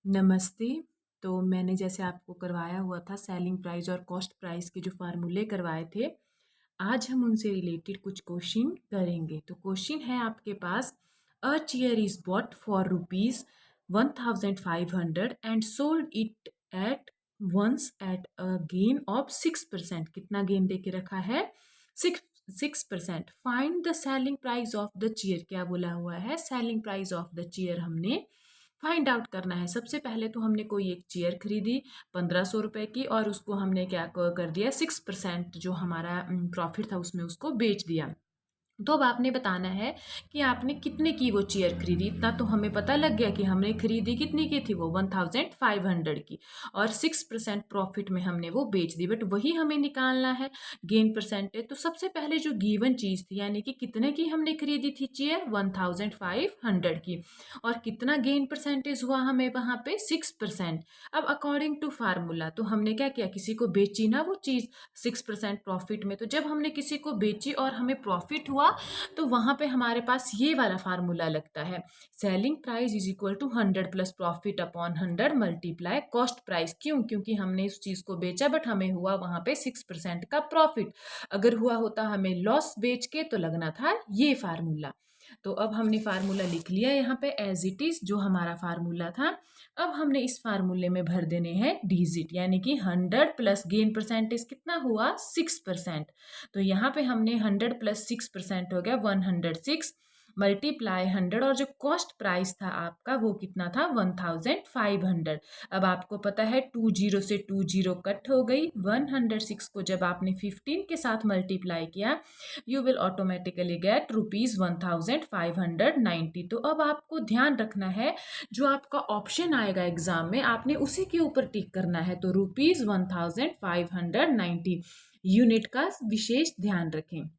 नमस्ते। तो मैंने जैसे आपको करवाया हुआ था सेलिंग प्राइस और कॉस्ट प्राइस के जो फार्मूले करवाए थे, आज हम उनसे रिलेटेड कुछ क्वेश्चन करेंगे। तो क्वेश्चन है आपके पास, a chair is bought for rupees 1500 and sold it at once at a gain of 6%। कितना गेन दे के रखा है? 6%। Find the selling price of the chair. क्या बोला हुआ है? Selling price of the chair हमने फाइंड आउट करना है। सबसे पहले तो हमने कोई एक चेयर खरीदी 1500 रुपए की, और उसको हमने क्या कर दिया, 6% जो हमारा प्रॉफिट था उसमें उसको बेच दिया। तो अब आपने बताना है कि आपने कितने की वो चेयर खरीदी। इतना तो हमें पता लग गया कि हमने खरीदी कितनी की थी, वो 1500 की, और 6% प्रॉफिट में हमने वो बेच दी। बट वही हमें निकालना है गेन परसेंटेज। तो सबसे पहले जो गिवन चीज़ थी, यानी कि कितने की हमने खरीदी थी चेयर, 1500 की, और कितना गेन परसेंटेज हुआ हमें वहाँ पे, 6%। अब अकॉर्डिंग टू फार्मूला तो हमने क्या किया, किसी को बेची ना वो चीज़ 6% प्रॉफिट में। तो जब हमने किसी को बेची और हमें प्रॉफिट हुआ, तो वहां पे हमारे पास ये वाला फार्मूला लगता है, selling price is equal to 100 plus profit upon 100 multiply cost price. क्यों? क्योंकि हमने उस चीज को बेचा बट हमें हुआ वहां पे 6% का प्रॉफिट। अगर हुआ होता हमें लॉस बेच के, तो लगना था ये फार्मूला। तो अब हमने फार्मूला लिख लिया यहाँ पे एज इट इज, जो हमारा फार्मूला था। अब हमने इस फार्मूले में भर देने हैं डिजिट, यानी कि 100 प्लस गेन परसेंटेज कितना हुआ, 6%। तो यहाँ पे हमने 100 प्लस 6% हो गया 106 मल्टीप्लाई 100, और जो कॉस्ट प्राइस था आपका वो कितना था, 1500। अब आपको पता है 20 से 20 कट हो गई। 106 को जब आपने 15 के साथ मल्टीप्लाई किया, यू विल ऑटोमेटिकली गेट ₹1590। तो अब आपको ध्यान रखना है, जो आपका ऑप्शन आएगा एग्जाम में, आपने उसी के ऊपर टिक करना है। तो ₹1590 यूनिट का विशेष ध्यान रखें।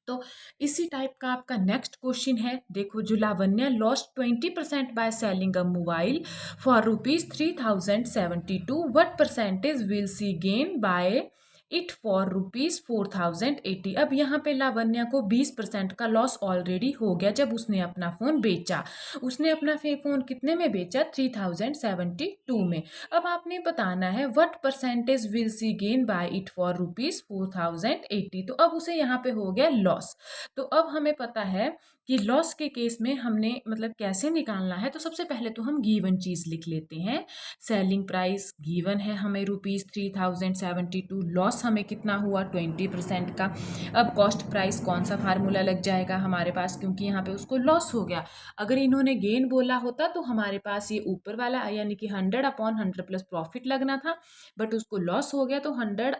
तो इसी टाइप का आपका नेक्स्ट क्वेश्चन है, देखो, जो Lavanya lost 20% by selling a mobile for ₹3072, what percentage will see gain by it for ₹4080। अब यहाँ पे लावण्या को 20% का लॉस ऑलरेडी हो गया जब उसने अपना फोन बेचा। उसने अपना फोन कितने में बेचा, 3072 में। अब आपने बताना है what percentage will see gain by it for ₹4080। तो अब उसे यहाँ पे हो गया लॉस। तो अब हमें पता है कि लॉस के केस में हमने मतलब कैसे निकालना है। तो सबसे पहले तो हम गिवन चीज लिख लेते हैं। सेलिंग प्राइस गिवन है हमें ₹3072, लॉस हमें कितना हुआ, 20% का। अब कॉस्ट प्राइस कौन सा फार्मूला लग जाएगा हमारे पास, क्योंकि यहाँ पे उसको लॉस हो गया। अगर इन्होंने गेन बोला होता तो हमारे पास ये ऊपर वाला यानी कि 100 अपॉन 100 प्लस प्रॉफिट लगना था, बट उसको लॉस हो गया, तो 100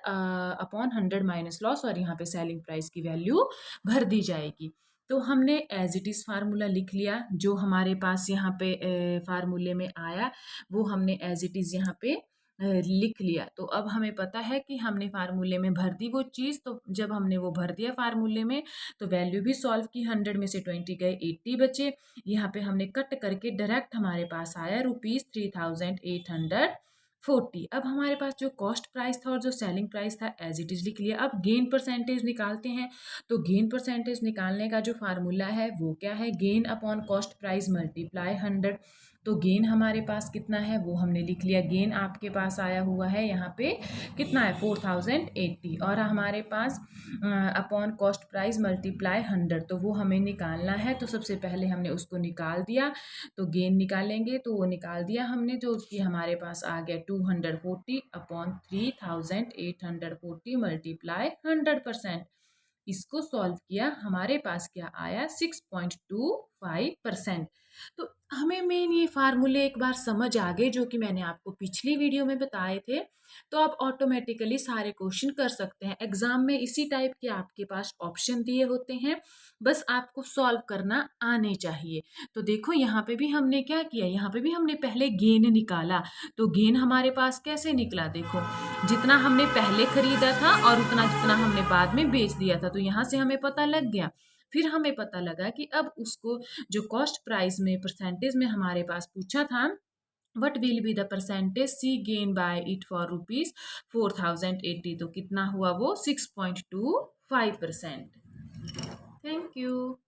अपॉन 100 माइनस लॉस, और यहाँ पे सेलिंग प्राइस की वैल्यू भर दी जाएगी। तो हमने एज इट इज फार्मूला लिख लिया, जो हमारे पास यहाँ पे फार्मूले में आया वो हमने एज इट इज यहाँ पे लिख लिया। तो अब हमें पता है कि हमने फार्मूले में भर दी वो चीज़। तो जब हमने वो भर दिया फार्मूले में, तो वैल्यू भी सॉल्व की, 100 में से 20 गए, 80 बचे। यहाँ पे हमने कट करके डायरेक्ट हमारे पास आया ₹3840। अब हमारे पास जो कॉस्ट प्राइस था और जो सेलिंग प्राइस था एज इट इज लिख लिया। अब गेन परसेंटेज निकालते हैं। तो गेन परसेंटेज निकालने का जो फार्मूला है वो क्या है, gain upon cost price multiply 100। तो गेन हमारे पास कितना है वो हमने लिख लिया। गेन आपके पास आया हुआ है यहाँ पे कितना है, 4080, और हमारे पास अपॉन कॉस्ट प्राइस मल्टीप्लाई 100, तो वो हमें निकालना है। तो सबसे पहले हमने उसको निकाल दिया। तो गेन निकालेंगे, तो वो निकाल दिया हमने, जो कि हमारे पास आ गया 240 अपॉन 3840 मल्टीप्लाई 100%। इसको सॉल्व किया, हमारे पास क्या आया, 6.25%। तो हमें मेन ये फार्मूले एक बार समझ आ गए, जो कि मैंने आपको पिछली वीडियो में बताए थे। तो आप ऑटोमेटिकली सारे क्वेश्चन कर सकते हैं। एग्जाम में इसी टाइप के आपके पास ऑप्शन दिए होते हैं, बस आपको सॉल्व करना आने चाहिए। तो देखो यहाँ पे भी हमने क्या किया, यहाँ पे भी हमने पहले गेन निकाला। तो गेन हमारे पास कैसे निकला, देखो, जितना हमने पहले खरीदा था और उतना जितना हमने बाद में बेच दिया था। तो यहाँ से हमें पता लग गया। फिर हमें पता लगा कि अब उसको जो कॉस्ट प्राइस में परसेंटेज में हमारे पास पूछा था, what will be the percentage see gain by it for ₹4080, तो कितना हुआ वो, 6.25%। Thank you.